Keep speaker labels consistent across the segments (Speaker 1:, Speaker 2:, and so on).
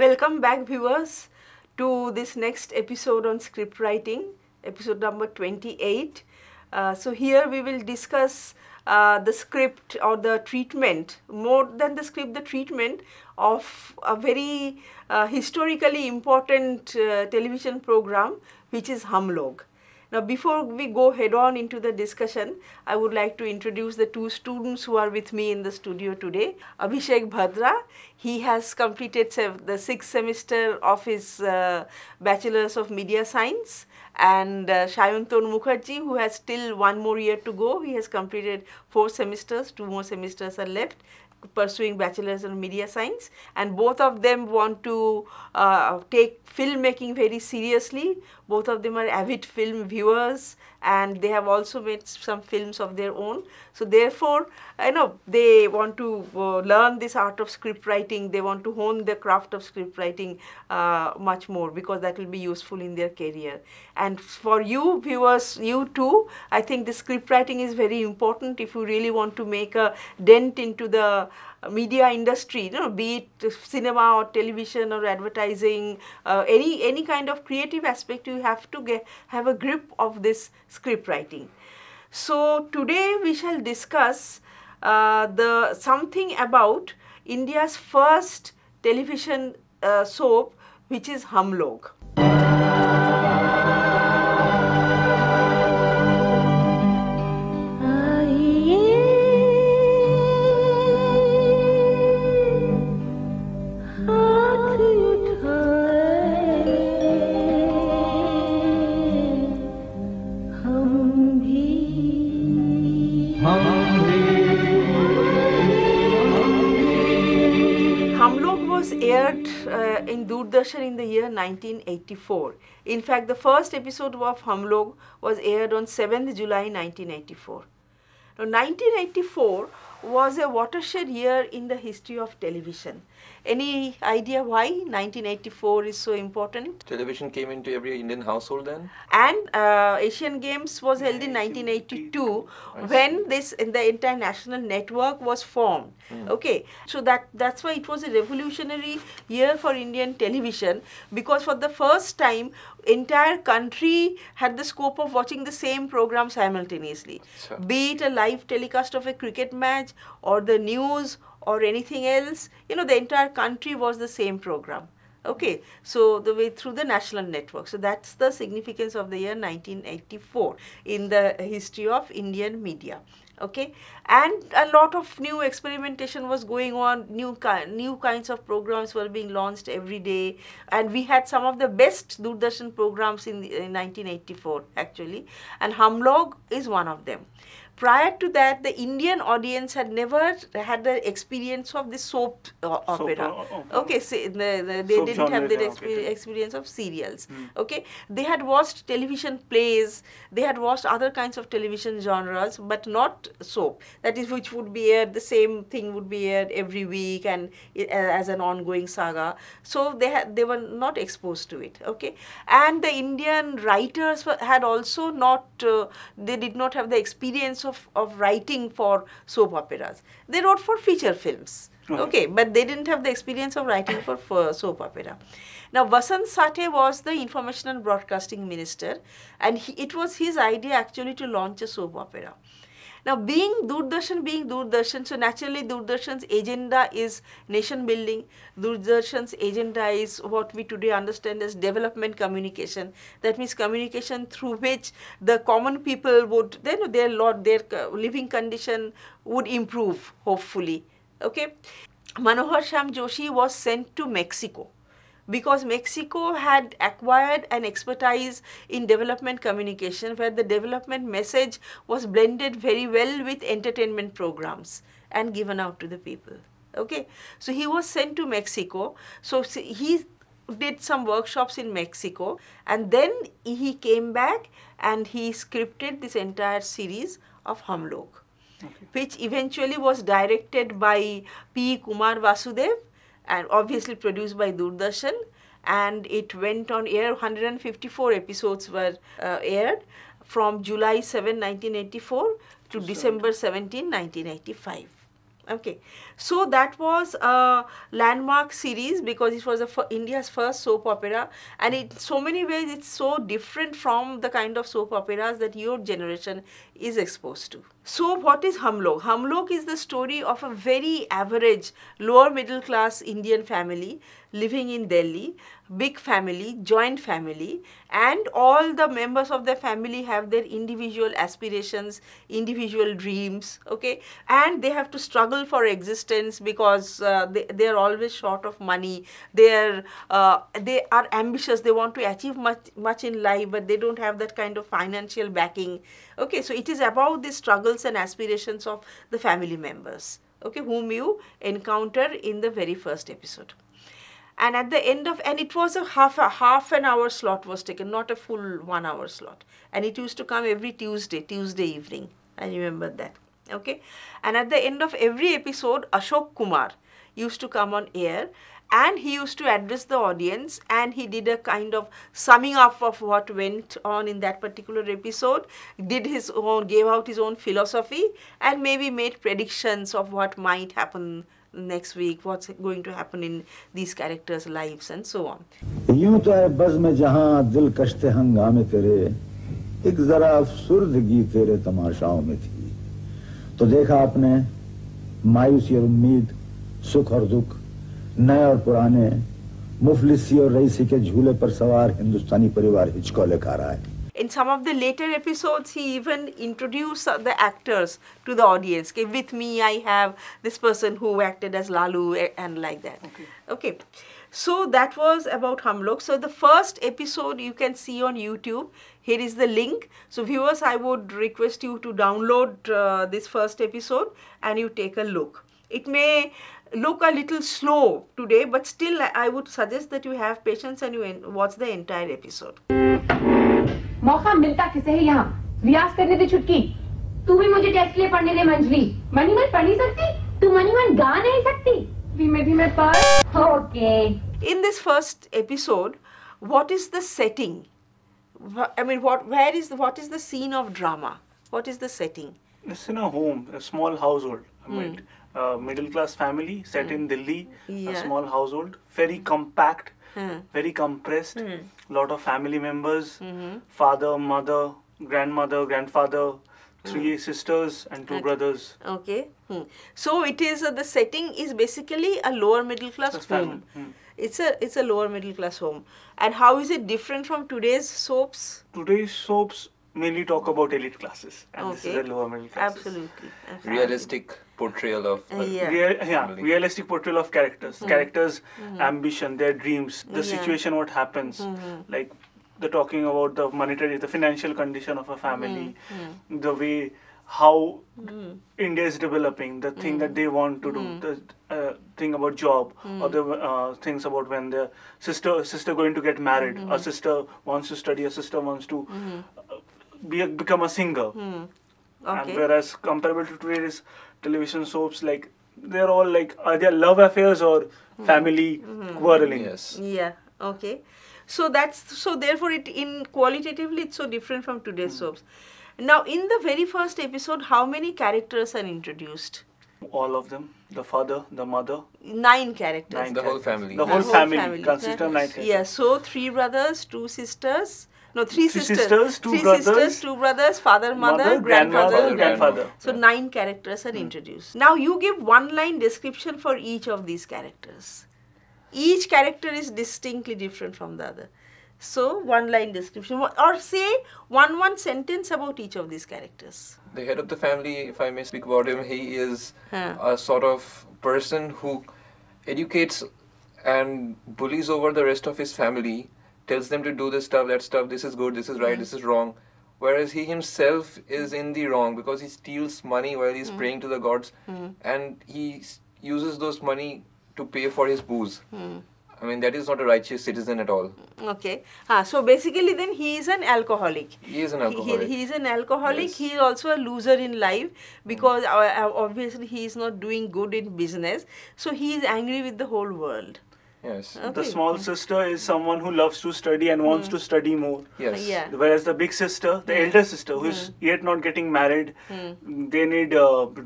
Speaker 1: Welcome back, viewers, to this next episode on script writing, episode number 28. So here we will discuss the script or the treatment, more than the script, the treatment of a very historically important television program, which is Hum Log. Now, before we go head on into the discussion, I would like to introduce the two students who are with me in the studio today. Abhishek Bhadra, he has completed the 6th semester of his Bachelor's of Media Science, and Sayantan Mukherjee, who has still one more year to go. He has completed 4 semesters, 2 more semesters are left, pursuing Bachelor's in Media Science, and both of them want to take filmmaking very seriously. Both of them are avid film viewers, and they have also made some films of their own. So therefore, they want to learn this art of script writing. They want to hone the craft of script writing much more, because that will be useful in their career. And for you viewers, you too, I think the script writing is very important if you really want to make a dent into the media industry, be it cinema or television or advertising, any kind of creative aspect. You have to have a grip of this script writing. So today we shall discuss something about India's first television soap, which is Hum Log. Aired in Doordarshan in the year 1984. In fact, the first episode of Hum Log was aired on 7th July 1984. Now, 1984 was a watershed year in the history of television. Any idea why 1984 is so important?
Speaker 2: Television came into every Indian household then?
Speaker 1: And Asian Games was held in 1982 when the international network was formed. Okay, so that's why it was a revolutionary year for Indian television, because for the first time entire country had the scope of watching the same program simultaneously. Sure. Be it a live telecast of a cricket match or the news or anything else, the entire country was the same program. Okay, so the way through the national network. So that's the significance of the year 1984 in the history of Indian media. Okay, and a lot of new experimentation was going on. New kinds of programs were being launched every day, and we had some of the best Doordarshan programs in 1984 actually, and Hum Log is one of them. Prior to that, the Indian audience had never had the experience of the soap opera. Okay, so they didn't have the experience of serials. Okay, they had watched television plays, they had watched other kinds of television genres, but not soap. That is, which would be aired, the same thing would be aired every week and as an ongoing saga. So they were not exposed to it. Okay, and the Indian writers had also not, they did not have the experience of writing for soap operas. They wrote for feature films, okay, but they didn't have the experience of writing for soap opera. Now, Vasant Sathe was the Information and Broadcasting Minister, and it was his idea actually to launch a soap opera. Now, being Doordarshan, so naturally Doordarshan's agenda is nation building. Doordarshan's agenda is what we today understand as development communication. That means communication through which the common people would, their living condition would improve, hopefully. Okay, Manohar Shyam Joshi was sent to Mexico, because Mexico had acquired an expertise in development communication, where the development message was blended very well with entertainment programs and given out to the people. Okay, so he was sent to Mexico. So he did some workshops in Mexico, and then he came back and he scripted this entire series of Hum Log, which eventually was directed by P. Kumar Vasudev and obviously produced by Doordarshan, and it went on air. 154 episodes were aired from July 7, 1984 to December 17, 1985. Okay, so that was a landmark series because it was India's first soap opera, and in so many ways it's so different from the kind of soap operas that your generation is exposed to. So what is Hum Log? Hum Log is the story of a very average lower middle class Indian family living in Delhi, big family, joint family, and all the members of the family have their individual aspirations, individual dreams, okay, and they have to struggle for existence because they are always short of money. They are ambitious, they want to achieve much in life, but they don't have that kind of financial backing. Okay, so it is about the struggles and aspirations of the family members, okay, whom you encounter in the very first episode. And at the end of, and it was a half an hour slot was taken, not a full 1 hour slot, and it used to come every Tuesday evening. I remember that. Okay, and at the end of every episode, Ashok Kumar used to come on air, and he used to address the audience, and he did a kind of summing up of what went on in that particular episode, did his own, gave out his own philosophy, and maybe made predictions of what might happen next week, what's going to happen in these characters' lives, and so on.
Speaker 3: यूं तो है buzz में जहां दिल कश्ते हंगामे तेरे, एक जरा अफसुर्दगी तेरे तमाशाओं में थी, तो देखा आपने मायूसी और उम्मीद, सुख और दुख, नए और पुराने, मुफलिसी और रईसी के झूले पर सवार हिंदुस्तानी परिवार हिचकोले खा रहा है.
Speaker 1: In some of the later episodes, he even introduced the actors to the audience. Okay, with me, I have this person who acted as Lalu and like that. Okay. So that was about Hum Log. So the first episode you can see on YouTube. Here is the link. So viewers, I would request you to download this first episode and you take a look. It may look a little slow today, but still I would suggest that you have patience and you watch the entire episode.
Speaker 4: मौका मिलता किसे है यहाँ रियाज करने दे छुटकी तू भी मुझे टेस्ट लिए पढ़ने दे मंजली मनी मन पढ़ नहीं सकती तू मनी मन गा नहीं सकती धीमे धीमे पढ़ okay.
Speaker 1: In this first episode, what is the setting? I mean, what is the scene of drama? What is the setting?
Speaker 5: It's in a home, a small household. I mean, middle class family set in Delhi, a small household, very compact, very compressed. Lot of family members, father, mother, grandmother, grandfather, 3 sisters and 2 brothers.
Speaker 1: Okay. So it is the setting is basically a lower middle class home. It's a lower middle class home. And how is it different from today's soaps?
Speaker 5: Today's soaps mainly talk about elite classes, and this is a lower middle class.
Speaker 1: Absolutely.
Speaker 2: Realistic portrayal of
Speaker 5: realistic portrayal of characters ambition, their dreams, the situation, what happens, like the talking about the monetary, the financial condition of a family, the way how India is developing, the thing that they want to do, the thing about job, or the things about when the sister going to get married, a sister wants to study, a sister wants to become a singer. And whereas comparable to today's television soaps, like they're all like either love affairs or family quarreling.
Speaker 2: Yes.
Speaker 1: Yeah. Okay. So therefore it qualitatively it's so different from today's soaps. Now in the very first episode, how many characters are introduced?
Speaker 5: All of them. The father, the mother.
Speaker 1: 9 characters.
Speaker 2: The whole family.
Speaker 5: The whole family consists of 9 characters.
Speaker 1: Yeah. So 3 brothers, 2 sisters. No, 3
Speaker 5: sisters, 2
Speaker 1: 3
Speaker 5: brothers,
Speaker 1: sisters, 2 brothers, father, mother, grandfather. So 9 characters are introduced. Now you give 1-line description for each of these characters. Each character is distinctly different from the other. So 1-line description, or say one sentence about each of these characters.
Speaker 2: The head of the family, if I may speak about him, he is a sort of person who educates and bullies over the rest of his family, tells them to do this stuff, that stuff, this is good, this is right, this is wrong. Whereas he himself is in the wrong because he steals money while he's praying to the gods, and he uses those money to pay for his booze. I mean, that is not a righteous citizen at all.
Speaker 1: Okay. So basically then he is an alcoholic.
Speaker 2: He is an alcoholic.
Speaker 1: He is an alcoholic.
Speaker 2: Yes.
Speaker 1: He is also a loser in life because obviously he is not doing good in business. So he is angry with the whole world.
Speaker 2: Yes.
Speaker 5: The small sister is someone who loves to study and wants to study more.
Speaker 2: Yes.
Speaker 1: Yeah.
Speaker 5: Whereas the big sister, the elder sister, who is yet not getting married, they need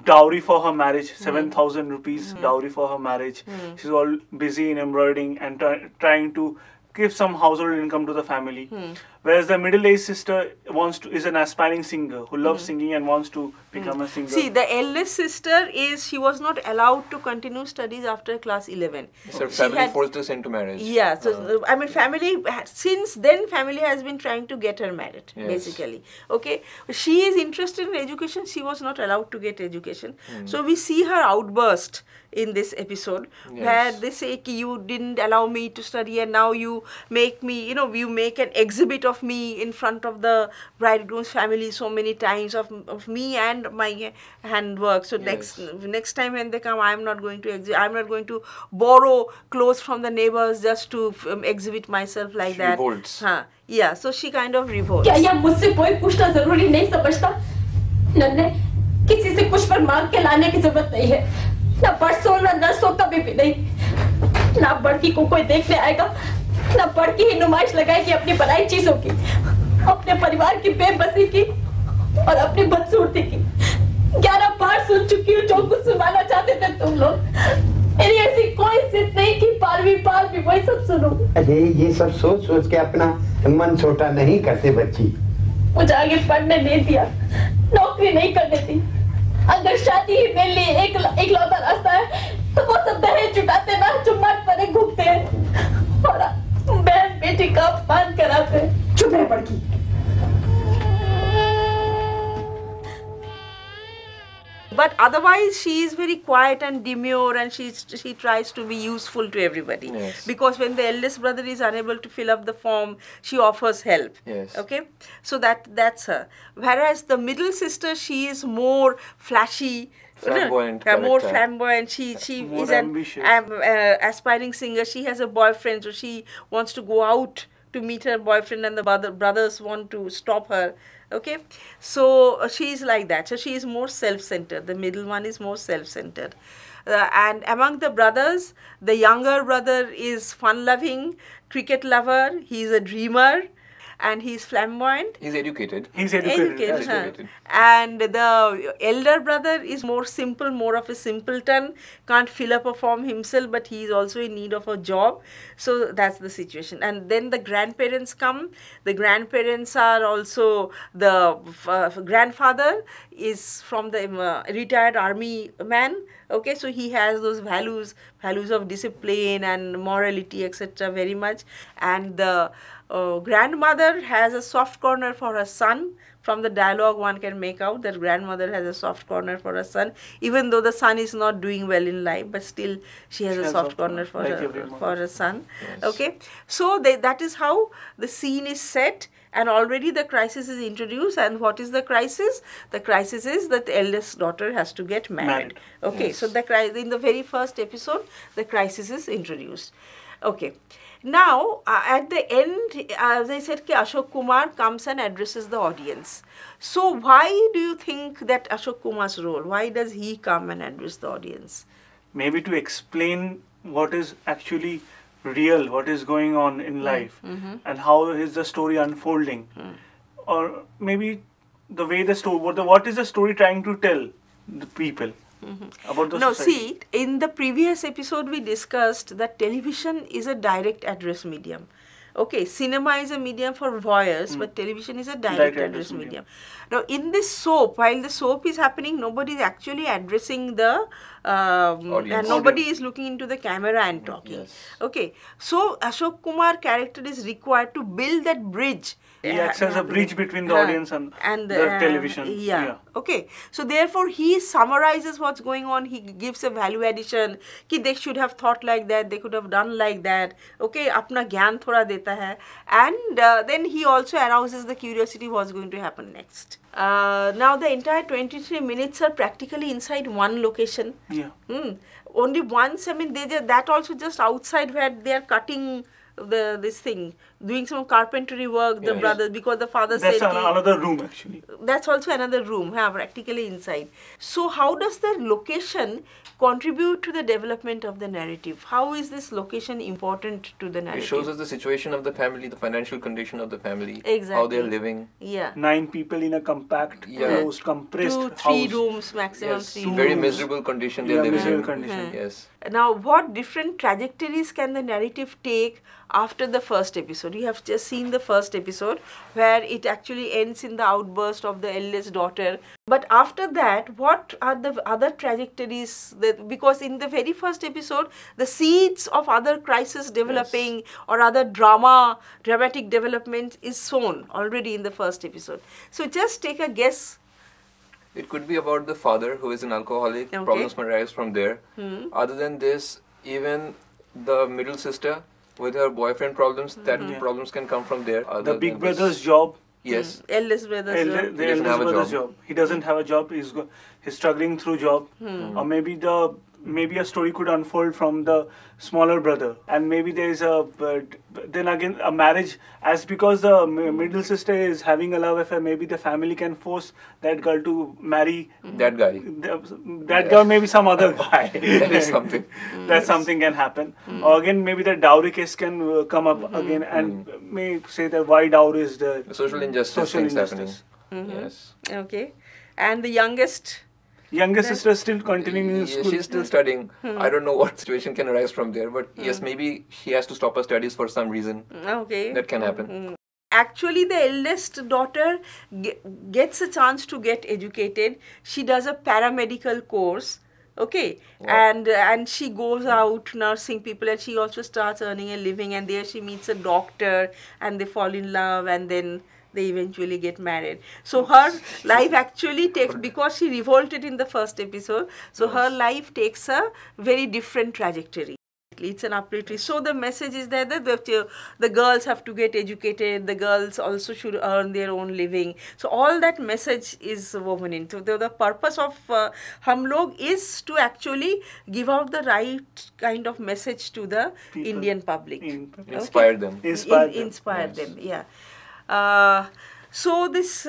Speaker 5: dowry for her marriage, 7,000 rupees dowry for her marriage. She's all busy in embroidering and trying to give some household income to the family. Whereas the middle-aged sister is an aspiring singer who loves singing and wants to become a singer.
Speaker 1: See, the eldest sister she was not allowed to continue studies after class 11.
Speaker 2: So family forced us into marriage.
Speaker 1: Yeah, so I mean, since then family has been trying to get her married, basically. Okay, she is interested in education. She was not allowed to get education. So we see her outburst in this episode where they say, you didn't allow me to study and now you make me, you make an exhibit of me in front of the bridegroom's family so many times of me and my handwork. So next time when they come, I'm not going to borrow clothes from the neighbors just to exhibit myself like that.
Speaker 2: Revolts.
Speaker 1: Yeah, so she kind of revolts.
Speaker 4: क्या यह मुझसे कोई पूछना जरूरी नहीं समझता? नन्हे, किसी से कुछ पर मांग के लाने की जरूरत नहीं है. ना परसों ना नरसों कभी भी नहीं. ना बड़की को कोई देखने आएगा, ना बड़की ही नुमाइश लगाएगी अपनी बनाई चीजों की, अपने परिवार की बेबसी की और अपनी बदसूरती की. 11 बार सुन चुकी हूँ जो कुछ सुनाना चाहते थे तुम लोग. मेरी ऐसी कोई जिद नहीं कि बार भी वही सब सुनो.
Speaker 6: अरे ये सब सोच सोच के अपना मन छोटा नहीं करते बच्ची.
Speaker 4: मुझे आगे पढ़ने नहीं दिया, नौकरी नहीं करने दी. अगर शादी ही मेरे लिए एक लौता रास्ता है तो वो सब दहेज चुकाते ना जो मर्द परे घूमते हैं और बहन बेटी का अपमान कराते हैं. चुप रह बड़की.
Speaker 1: But otherwise, she is very quiet and demure, and she tries to be useful to everybody.
Speaker 2: Yes.
Speaker 1: Because when the eldest brother is unable to fill up the form, she offers help.
Speaker 2: Yes.
Speaker 1: Okay, so that's her. Whereas the middle sister, she is more flashy.
Speaker 2: Flamboyant
Speaker 1: more
Speaker 2: character.
Speaker 1: flamboyant. She
Speaker 5: More
Speaker 1: is an
Speaker 5: ambitious.
Speaker 1: aspiring singer. She has a boyfriend, so she wants to go out to meet her boyfriend, and the brothers want to stop her. Okay, so she is like that. So she is more self-centered. The middle one is more self-centered. And among the brothers, the younger brother is fun-loving, cricket lover. He is a dreamer, and he is flamboyant.
Speaker 2: He's educated.
Speaker 5: He's educated.
Speaker 2: Yes,
Speaker 1: huh?
Speaker 2: educated.
Speaker 1: And the elder brother is more simple, more of a simpleton, can't fill up a form himself, but he is also in need of a job. So that's the situation. And then the grandparents come. The grandparents are also the grandfather is from the retired army man. Okay, so he has those values of discipline and morality, etc. very much. And the grandmother has a soft corner for her son. From the dialogue, one can make out that grandmother has a soft corner for her son, even though the son is not doing well in life, but still she has a soft corner for her son.
Speaker 2: Yes.
Speaker 1: Okay, so that is how the scene is set, and already the crisis is introduced. And what is the crisis? The crisis is that the eldest daughter has to get married. Okay,
Speaker 2: Yes.
Speaker 1: so in the very first episode, the crisis is introduced. Okay. Now, at the end, as I said, Ashok Kumar comes and addresses the audience. So, why do you think that Ashok Kumar's role? Why does he come and address the audience?
Speaker 5: Maybe to explain what is actually real, what is going on in life, and how is the story unfolding, or maybe the way the story, what is the story trying to tell the people about the society?
Speaker 1: See, in the previous episode we discussed that television is a direct address medium. Okay, cinema is a medium for voyeurs, but television is a direct address medium. Now, in this soap, while the soap is happening, nobody is actually addressing the
Speaker 2: Audience.
Speaker 1: and nobody is looking into the camera and talking.
Speaker 2: Yes.
Speaker 1: Okay, so Ashok Kumar character is required to build that bridge.
Speaker 5: He acts as a bridge between the audience and the television.
Speaker 1: Yeah. Okay. So therefore, he summarizes what's going on. He gives a value addition. Ki they should have thought like that. They could have done like that. Okay. Apna gyan thoda deta hai. And then he also arouses the curiosity what's going to happen next. Now the entire 23 minutes are practically inside one location.
Speaker 5: Yeah.
Speaker 1: Only once, I mean, that also just outside where they are cutting this thing, doing some carpentry work, the brothers, because the father
Speaker 5: That's
Speaker 1: said...
Speaker 5: another room actually.
Speaker 1: That's also another room, practically inside. So how does the location contribute to the development of the narrative? How is this location important to the narrative?
Speaker 2: It shows us the situation of the family, the financial condition of the family,
Speaker 1: Exactly.
Speaker 2: how they're living.
Speaker 1: Yeah.
Speaker 5: 9 people in a compact, closed, compressed
Speaker 1: 2-3
Speaker 5: house.
Speaker 1: rooms, maximum
Speaker 5: Yes,
Speaker 1: 3
Speaker 2: Very
Speaker 1: rooms.
Speaker 2: miserable condition they're living
Speaker 5: miserable
Speaker 2: in.
Speaker 5: condition.
Speaker 2: Yes.
Speaker 1: Now, what different trajectories can the narrative take after the first episode? You have just seen the first episode where it actually ends in the outburst of the eldest daughter. But after that, what are the other trajectories? Because in the very first episode, the seeds of other crisis developing or other dramatic development is sown already in the first episode. So just take a guess.
Speaker 2: It could be about the father who is an alcoholic.
Speaker 1: Okay.
Speaker 2: Problems may arise from there. Other than this, even the middle sister with her boyfriend problems, that problems can come from there.
Speaker 5: The big brother's job.
Speaker 2: Yes.
Speaker 1: Eldest brother's job.
Speaker 5: The
Speaker 2: doesn't
Speaker 5: eldest
Speaker 2: have a
Speaker 5: brother's
Speaker 2: job.
Speaker 5: job. He doesn't have a job. He's struggling through job. Or maybe a story could unfold from the smaller brother, and maybe there is then again a marriage, as because the middle sister is having a love affair, maybe the family can force that girl to marry
Speaker 2: That guy.
Speaker 5: that girl, maybe some other guy.
Speaker 2: That is something.
Speaker 5: That something can happen. Or again, maybe the dowry case can come up again, and may say that why dowry is the
Speaker 2: Social injustice
Speaker 5: social
Speaker 2: things
Speaker 5: injustice.
Speaker 2: happening. Yes.
Speaker 1: Okay. And the youngest?
Speaker 5: Youngest sister is still continuing in
Speaker 2: Yeah,
Speaker 5: school.
Speaker 2: she's still studying. I don't know what situation can arise from there, but yes, maybe she has to stop her studies for some reason.
Speaker 1: Okay.
Speaker 2: That can happen.
Speaker 1: Actually, the eldest daughter gets a chance to get educated. She does a paramedical course. Okay.
Speaker 2: Wow.
Speaker 1: And she goes out nursing people, and she also starts earning a living, and there she meets a doctor and they fall in love, and then they eventually get married. So her life actually takes, because she revolted in the first episode, so her life takes a very different trajectory. It's an uplift. So the message is that the girls have to get educated, the girls also should earn their own living. So all that message is woven in. So the purpose of Hum Log is to actually give out the right kind of message to the
Speaker 5: People.
Speaker 1: Indian public.
Speaker 2: Inspire them.
Speaker 1: Inspire them, yeah. So this,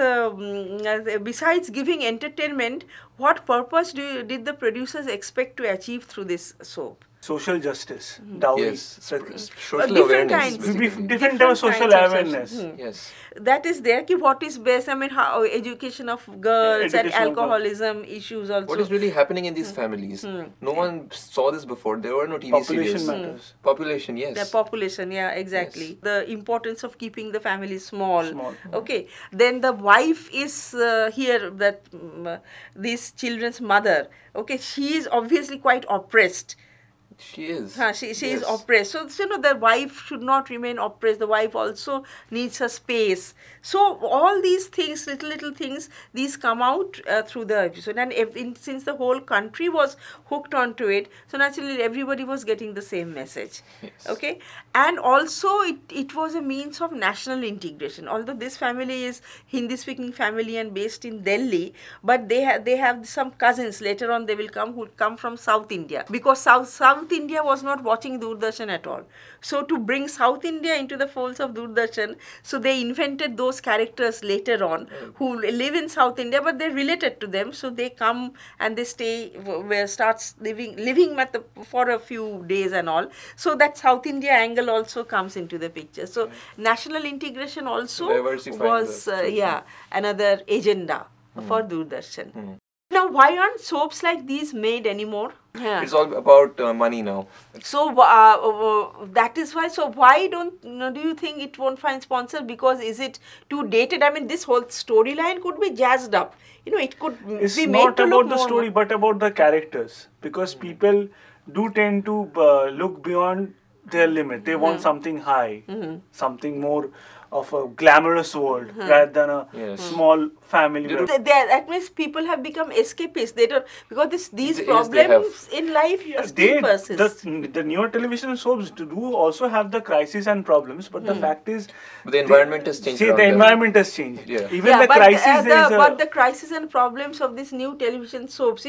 Speaker 1: besides giving entertainment, what purpose did the producers expect to achieve through this soap?
Speaker 5: Social justice, dowry.
Speaker 2: Yes. Social
Speaker 1: different
Speaker 2: awareness.
Speaker 1: kinds.
Speaker 2: basically.
Speaker 5: Different type of social
Speaker 1: kinds of
Speaker 5: awareness.
Speaker 2: Yes.
Speaker 1: That is there. What is best? I mean, how education of girls and
Speaker 5: Education of girls.
Speaker 1: alcoholism issues also.
Speaker 2: What is really happening in these families? No one saw this before. There were no TV
Speaker 5: Population
Speaker 2: series.
Speaker 5: matters.
Speaker 2: Population, yes.
Speaker 1: The population, yeah, exactly.
Speaker 2: Yes.
Speaker 1: The importance of keeping the family small.
Speaker 5: Small.
Speaker 1: Okay. Then the wife is here, that these children's mother. Okay, she is obviously quite oppressed.
Speaker 2: She is.
Speaker 1: She is
Speaker 2: Yes.
Speaker 1: oppressed. So, the wife should not remain oppressed. The wife also needs her space. So, all these things, little things, these come out through the episode. And since the whole country was hooked onto it, so naturally everybody was getting the same message.
Speaker 2: Yes.
Speaker 1: Okay. And also it was a means of national integration. Although this family is Hindi-speaking family and based in Delhi, but they have some cousins later on they will come who come from South India, because South India was not watching Doordarshan at all. So to bring South India into the folds of Doordarshan, so they invented those characters later on who live in South India, but they're related to them. So they come and they stay, starts living for a few days and all. So that South India angle also comes into the picture. So national integration also
Speaker 2: Diversifying
Speaker 1: was
Speaker 2: the
Speaker 1: another agenda for Doordarshan. Now, why aren't soaps like these made anymore? Yeah.
Speaker 2: It's all about money now.
Speaker 1: So that is why. So why do you think it won't find sponsors? Because is it too dated? I mean, this whole storyline could be jazzed up. It could
Speaker 5: It's
Speaker 1: be made
Speaker 5: not
Speaker 1: to
Speaker 5: about
Speaker 1: look
Speaker 5: the
Speaker 1: more.
Speaker 5: story, but about the characters. Because people do tend to look beyond their limit. They want something high, something more of a glamorous world rather than a small family.
Speaker 1: That means people have become escapists. They don't, because these
Speaker 2: Yes,
Speaker 1: problems in life still persist.
Speaker 5: The newer television soaps do also have the crisis and problems, but the fact is,
Speaker 2: the environment has changed.
Speaker 5: See, the environment has changed.
Speaker 2: Yeah.
Speaker 5: Even the crisis
Speaker 1: but the crisis and problems of these new television soaps,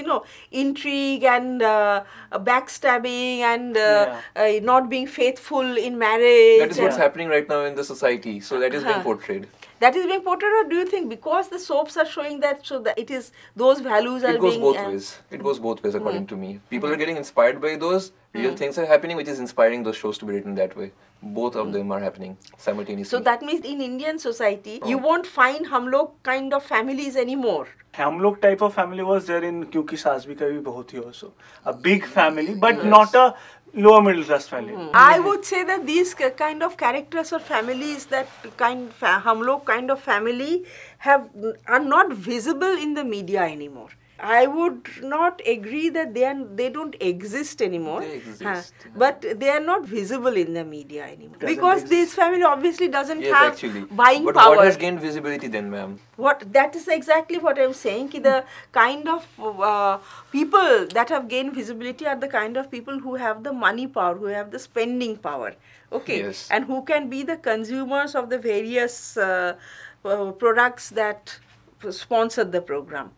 Speaker 1: intrigue and backstabbing and not being faithful in marriage.
Speaker 2: That is what's happening right now in the society. So that is being portrayed.
Speaker 1: That is being portrayed, or do you think because the soaps are showing that, so that it is those values are being...
Speaker 2: It goes both ways. It goes both ways according to me. People are getting inspired by those. Real things are happening, which is inspiring those shows to be written that way. Both of them are happening simultaneously.
Speaker 1: So that means in Indian society, you won't find hum log kind of families anymore.
Speaker 5: Hum log type of family was there in Kyunki Saas Bhi Kabhi Bahu Thi also. A big family, but not a lower middle class family.
Speaker 1: I would say that these kind of characters or families, that hum log kind of family are not visible in the media anymore. I would not agree that they don't exist anymore.
Speaker 2: They exist.
Speaker 1: But they are not visible in the media anymore. Because this family obviously doesn't have buying
Speaker 2: but
Speaker 1: power.
Speaker 2: What has gained visibility then, ma'am?
Speaker 1: That is exactly what I'm saying. The kind of people that have gained visibility are the kind of people who have the money power, who have the spending power. Okay.
Speaker 2: Yes.
Speaker 1: And who can be the consumers of the various products that sponsor the program.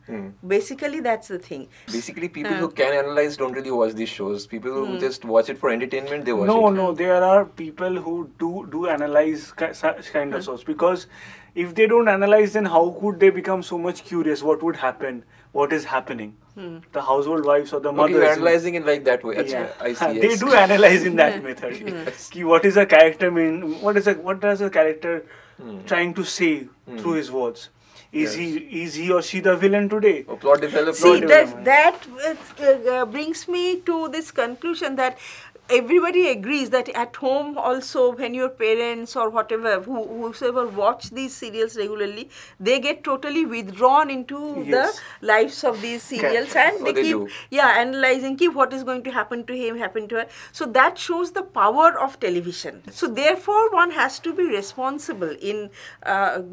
Speaker 1: Basically, that's the thing.
Speaker 2: Basically, people who can analyze don't really watch these shows. People who just watch it for entertainment, they watch it.
Speaker 5: No, there are people who do analyze such kind of shows, because if they don't analyze, then how could they become so much curious? What would happen? What is happening? The household wives or the mothers.
Speaker 2: Okay, analyzing it like that way. I see.
Speaker 5: They do analyze in that method. What is a character mean? What does a character trying to say through his words? Is he or she the villain today?
Speaker 2: Or plot development.
Speaker 1: See, that brings me to this conclusion that everybody agrees that at home also, when your parents or whatever, whoever watch these serials regularly, they get totally withdrawn into the lives of these serials, and they keep analyzing what is going to happen to him, happen to her. So that shows the power of television. So therefore one has to be responsible in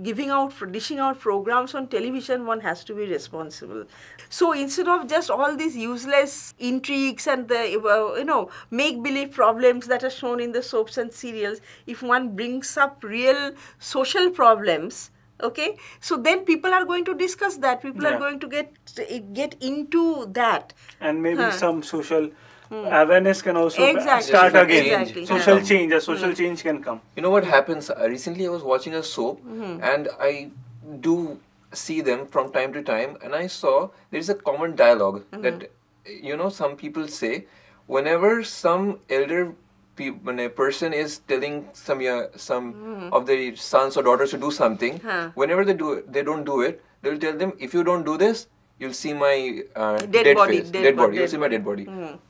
Speaker 1: dishing out programs on television. One has to be responsible. So instead of just all these useless intrigues and the make-believe problems that are shown in the soaps and serials, if one brings up real social problems, okay, so then people are going to discuss that. People are going to get into that,
Speaker 5: and maybe some social awareness can also start again. Social change, a social change can come.
Speaker 2: You know what happens? Recently, I was watching a soap, and I do see them from time to time, and I saw there is a common dialogue that some people say whenever some elder person is telling some of their sons or daughters to do something, whenever they don't do it, they'll tell them, if you don't do this, you'll see my dead body. You'll see my dead body.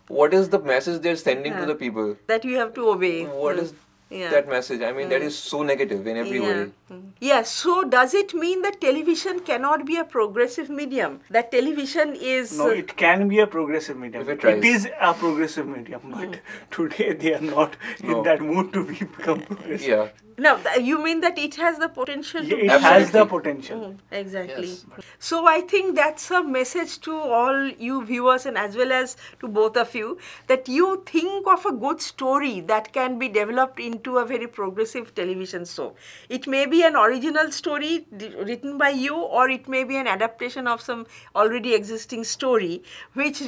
Speaker 2: What is the message they're sending to the people?
Speaker 1: That you have to obey.
Speaker 2: What is that message? I mean, that is so negative in every way.
Speaker 1: Yes, so does it mean that television cannot be a progressive medium? That television is...
Speaker 5: No, it can be a progressive medium. It is a progressive medium, but today they are not in that mood to become progressive.
Speaker 2: Yeah.
Speaker 1: No, you mean that it has the potential to
Speaker 5: it has the potential.
Speaker 1: Exactly.
Speaker 2: Yes.
Speaker 1: So I think that's a message to all you viewers, and as well as to both of you, that you think of a good story that can be developed into a very progressive television show. It may be an original story written by you, or it may be an adaptation of some already existing story which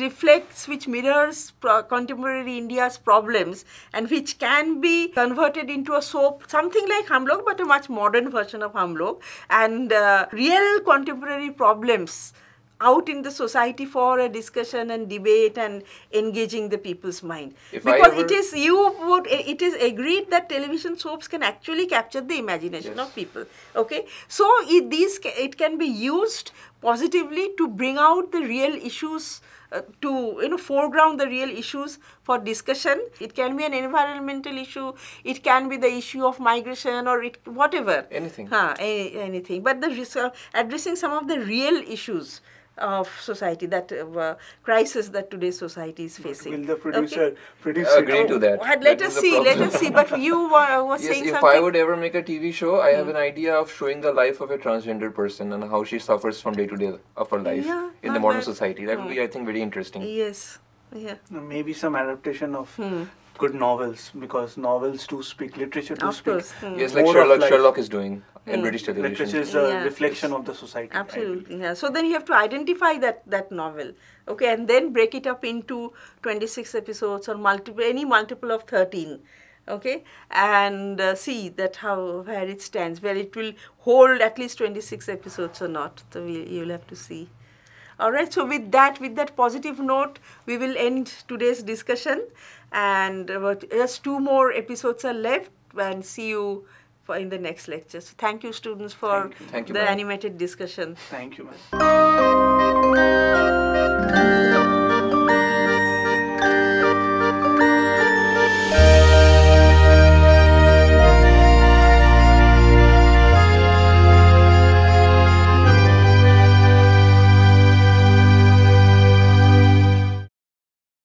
Speaker 1: mirrors contemporary India's problems, and which can be converted into a soap, something like Hum Log, but a much modern version of Hum Log, and real contemporary problems out in the society for a discussion and debate and engaging the people's mind. Because it is agreed that television soaps can actually capture the imagination of people. Okay, so it can be used positively to bring out the real issues, to foreground the real issues for discussion. It can be an environmental issue, it can be the issue of migration, or whatever.
Speaker 2: Anything.
Speaker 1: Anything. But addressing some of the real issues of society, that crisis that today's society is facing.
Speaker 5: Will the producer produce
Speaker 2: agree to that?
Speaker 1: Let us see. But you were saying
Speaker 2: if
Speaker 1: something.
Speaker 2: I would ever make a TV show, I have an idea of showing the life of a transgender person and how she suffers from day to day of her life in the modern society. That would be, I think, very interesting.
Speaker 1: Yes. Yeah.
Speaker 5: Maybe some adaptation of good novels, because novels do speak, literature do speak.
Speaker 2: Yes, like Sherlock is doing in British television.
Speaker 5: Literature is a reflection of the society.
Speaker 1: Absolutely. Yeah. So then you have to identify that novel, okay, and then break it up into 26 episodes or any multiple of 13, okay, and see that where it stands, where it will hold at least 26 episodes or not. So you'll have to see. All right, so with that positive note, we will end today's discussion, and just 2 more episodes are left, and see you in the next lecture. So thank you, students, for
Speaker 2: Thank you,
Speaker 1: the animated discussion.
Speaker 5: Thank you, ma'am.